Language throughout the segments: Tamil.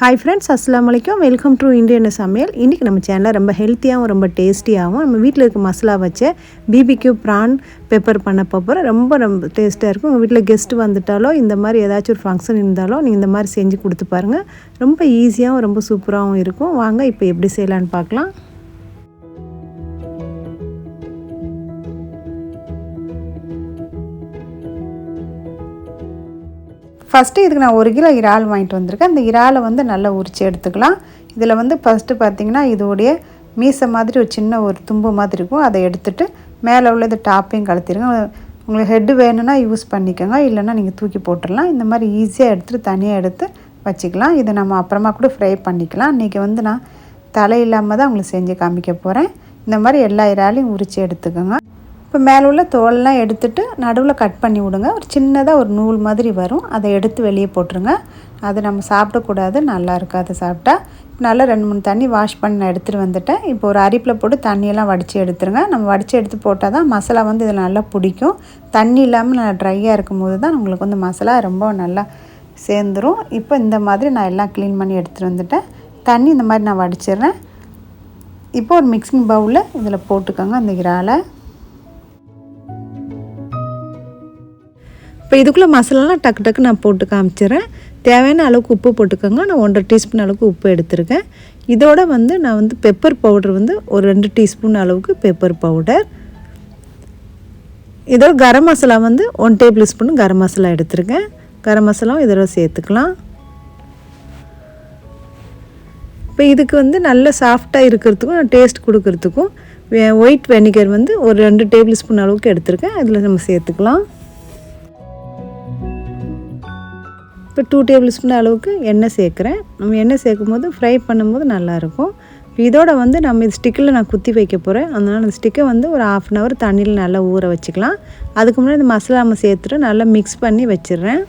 Hi friends, Assalamualaikum. Welcome to Indru Enna Samayal. இன்னைக்கு நம்ம சேனல்ல ரொம்ப ஹெல்த்தியாவும் ரொம்ப டேஸ்டியாவும் நம்ம வீட்ல இருக்க மசாலா வச்ச BBQ prawn pepper பண்ண போறோம். ரொம்ப டேஸ்டா இருக்கும். உங்க வீட்ல கெஸ்ட் வந்துட்டாலோ இந்த மாதிரி ஏதாச்சும் ஒரு ஃபங்க்ஷன் இருந்தாலோ நீங்க இந்த மாதிரி செஞ்சு கொடுத்து பாருங்க. ரொம்ப ஈஸியாவும் ரொம்ப சூப்பராவும் இருக்கும். வாங்க இப்போ எப்படி செய்யலாம்னு பார்க்கலாம். ஃபஸ்ட்டு இதுக்கு நான் 1 கிலோ இறால் வாங்கிட்டு வந்திருக்கேன். அந்த இறாலை வந்து நல்லா உரித்து எடுத்துக்கலாம். இதில் வந்து ஃபஸ்ட்டு பார்த்திங்கன்னா இதோடைய மீசை மாதிரி ஒரு சின்ன ஒரு தும்பு மாதிரி இருக்கும். அதை எடுத்துகிட்டு மேலே உள்ள இந்த டாப்பையும் கலத்திடுங்க. உங்களுக்கு ஹெட்டு வேணும்னா யூஸ் பண்ணிக்கோங்க, இல்லைன்னா நீங்கள் தூக்கி போட்டுடலாம். இந்த மாதிரி ஈஸியாக எடுத்துகிட்டு தனியாக எடுத்து வச்சுக்கலாம். இதை நம்ம அப்புறமா கூட ஃப்ரை பண்ணிக்கலாம். இன்றைக்கி வந்து நான் தலை இல்லாமல் தான் உங்களுக்கு செஞ்சு காமிக்க போகிறேன். இந்த மாதிரி எல்லா இறாலையும் உரித்து எடுத்துக்கோங்க. இப்போ மேலே உள்ள தோலெலாம் எடுத்துகிட்டு நடுவில் கட் பண்ணி விடுங்க. ஒரு சின்னதாக ஒரு நூல் மாதிரி வரும், அதை எடுத்து வெளியே போட்டுருங்க. அது நம்ம சாப்பிடக்கூடாது, நல்லா இருக்காது சாப்பிட்டா. நல்லா 2-3 தண்ணி வாஷ் பண்ணி நான் எடுத்துகிட்டு வந்துட்டேன். இப்போ ஒரு அரிப்பில் போட்டு தண்ணியெல்லாம் வடித்து எடுத்துருங்க. நம்ம வடித்து எடுத்து போட்டால் தான் மசாலா வந்து இதில் நல்லா பிடிக்கும். தண்ணி இல்லாமல் நல்லா ட்ரையாக இருக்கும் போது தான் உங்களுக்கு வந்து மசாலா ரொம்ப நல்லா சேர்ந்துடும். இப்போ இந்த மாதிரி நான் எல்லாம் க்ளீன் பண்ணி எடுத்துகிட்டு வந்துட்டேன். தண்ணி இந்த மாதிரி நான் வடிச்சிடுறேன். இப்போ ஒரு மிக்சிங் பவுலில் இதில் போட்டுக்கோங்க அந்த இறாலை. இப்போ இதுக்குள்ளே மசாலாலாம் டக்கு நான் போட்டு காமிச்சிடுறேன். தேவையான அளவுக்கு உப்பு போட்டுக்கோங்க. நான் 1.5 டீஸ்பூன் அளவுக்கு உப்பு எடுத்திருக்கேன். இதோட வந்து நான் வந்து பெப்பர் பவுடர் வந்து ஒரு 2 டீஸ்பூன் அளவுக்கு பெப்பர் பவுடர். இதோட கரம் மசாலா வந்து 1 டேபிள் ஸ்பூன் கரம் மசாலா எடுத்திருக்கேன். கரம் மசாலாவும் இதோட சேர்த்துக்கலாம். இப்போ இதுக்கு வந்து நல்ல சாஃப்டாக இருக்கிறதுக்கும் டேஸ்ட் கொடுக்கறதுக்கும் ஒயிட் வெனிகர் வந்து ஒரு 2 டேபிள் ஸ்பூன் அளவுக்கு எடுத்திருக்கேன். அதில் நம்ம சேர்த்துக்கலாம். இப்போ 2 டேபிள் ஸ்பூன் அளவுக்கு எண்ணெய் சேர்க்குறேன். நம்ம எண்ணெய் சேர்க்கும் போது ஃப்ரை பண்ணும்போது நல்லாயிருக்கும். இதோட வந்து நம்ம இது ஸ்டிக்கில் நான் குத்தி வைக்க போகிறேன். அதனால் அந்த ஸ்டிக்கை வந்து ஒரு 1/2 hour தண்ணியில் நல்லா ஊற வச்சுக்கலாம். அதுக்கு முன்னாடி இந்த மசாலா நம்ம சேர்த்துட்டு நல்லா மிக்ஸ் பண்ணி வச்சிடுறேன்.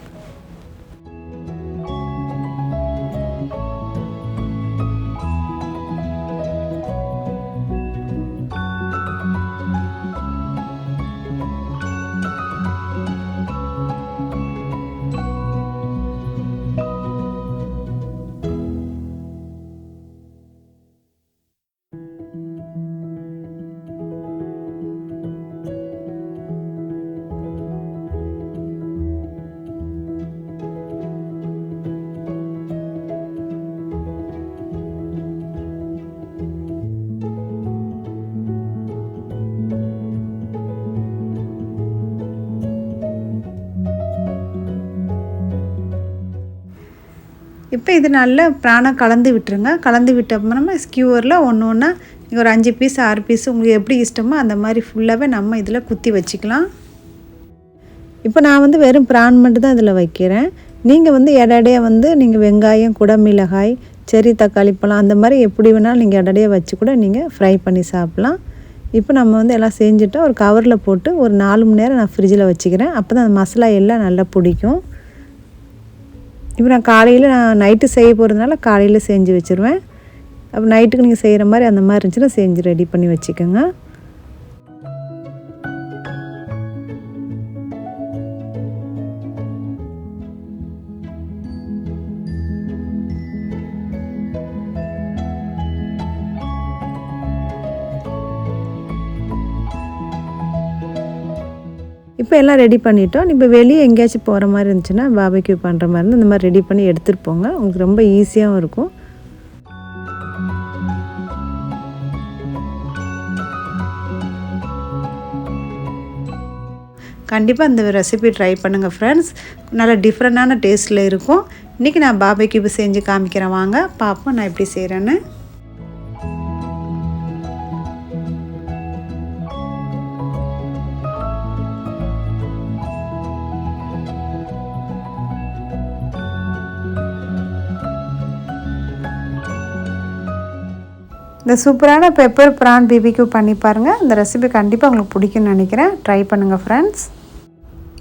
இப்போ இது நல்லா ப்ரானாக கலந்து விட்டுருங்க. கலந்து விட்ட அப்புறமா ஸ்கியூவரில் ஒன்று ஒன்றா நீங்கள் ஒரு 5 பீஸ் 6 பீஸ் உங்களுக்கு எப்படி இஷ்டமோ அந்த மாதிரி ஃபுல்லாகவே நம்ம இதில் குத்தி வச்சுக்கலாம். இப்போ நான் வந்து வெறும் ப்ரான் மட்டும் தான் இதில் வைக்கிறேன். நீங்கள் வந்து எடையாக வந்து நீங்கள் வெங்காயம், குடமிளகாய், செரி தக்காளி பழம் அந்த மாதிரி எப்படி வேணாலும் நீங்கள் எடையாக வச்சு கூட நீங்கள் ஃப்ரை பண்ணி சாப்பிட்லாம். இப்போ நம்ம வந்து எல்லாம் செஞ்சுட்டு ஒரு கவரில் போட்டு ஒரு 4 மணி நேரம் நான் ஃப்ரிட்ஜில் வச்சுக்கிறேன். அப்போ தான் அந்த மசாலா எல்லாம் நல்லா பிடிக்கும். இப்போ நான் நைட்டு செய்ய போகிறதுனால காலையில் செஞ்சு வச்சுருவேன். அப்போ நைட்டுக்கு நீங்கள் செய்கிற மாதிரி அந்த மாதிரி இருந்துச்சுன்னா செஞ்சு ரெடி பண்ணி வச்சுக்கோங்க. இப்போ எல்லாம் ரெடி பண்ணிட்டோம். இப்போ வெளியே எங்கேயாச்சும் போகிற மாதிரி இருந்துச்சுன்னா BBQ பண்ணுற மாதிரி இருந்து இந்த மாதிரி ரெடி பண்ணி எடுத்துகிட்டு போங்க. உங்களுக்கு ரொம்ப ஈஸியாகவும் இருக்கும். கண்டிப்பாக இந்த ரெசிபி ட்ரை பண்ணுங்கள் ஃப்ரெண்ட்ஸ். நல்லா டிஃப்ரெண்ட்டான டேஸ்ட்டில் இருக்கும். இன்றைக்கி நான் BBQ செஞ்சு காமிக்கிறேன், வாங்க பார்ப்போம் நான் எப்படி செய்கிறேன்னு. இந்த சூப்பரான பெப்பர் ப்ரான் BBQ பண்ணி பாருங்கள். இந்த ரெசிபி கண்டிப்பாக உங்களுக்கு பிடிக்கும்னு நினைக்கிறேன். ட்ரை பண்ணுங்கள் ஃப்ரெண்ட்ஸ்.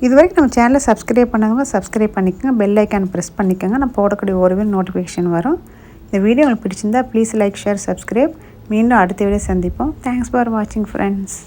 இது வரைக்கும் நம்ம சேனலை சப்ஸ்கிரைப் பண்ணுங்க, சப்ஸ்கிரைப் பண்ணிக்கோங்க. பெல் ஐக்கான் ப்ரெஸ் பண்ணிக்கோங்க. நான் போடக்கூடிய ஒரு நோட்டிஃபிகேஷன் வரும். இந்த வீடியோ உங்களுக்கு பிடிச்சிருந்தா ப்ளீஸ் லைக், ஷேர், சப்ஸ்கிரைப். மீண்டும் அடுத்த வீடியோ சந்திப்போம். தேங்க்ஸ் ஃபார் வாட்சிங் ஃப்ரெண்ட்ஸ்.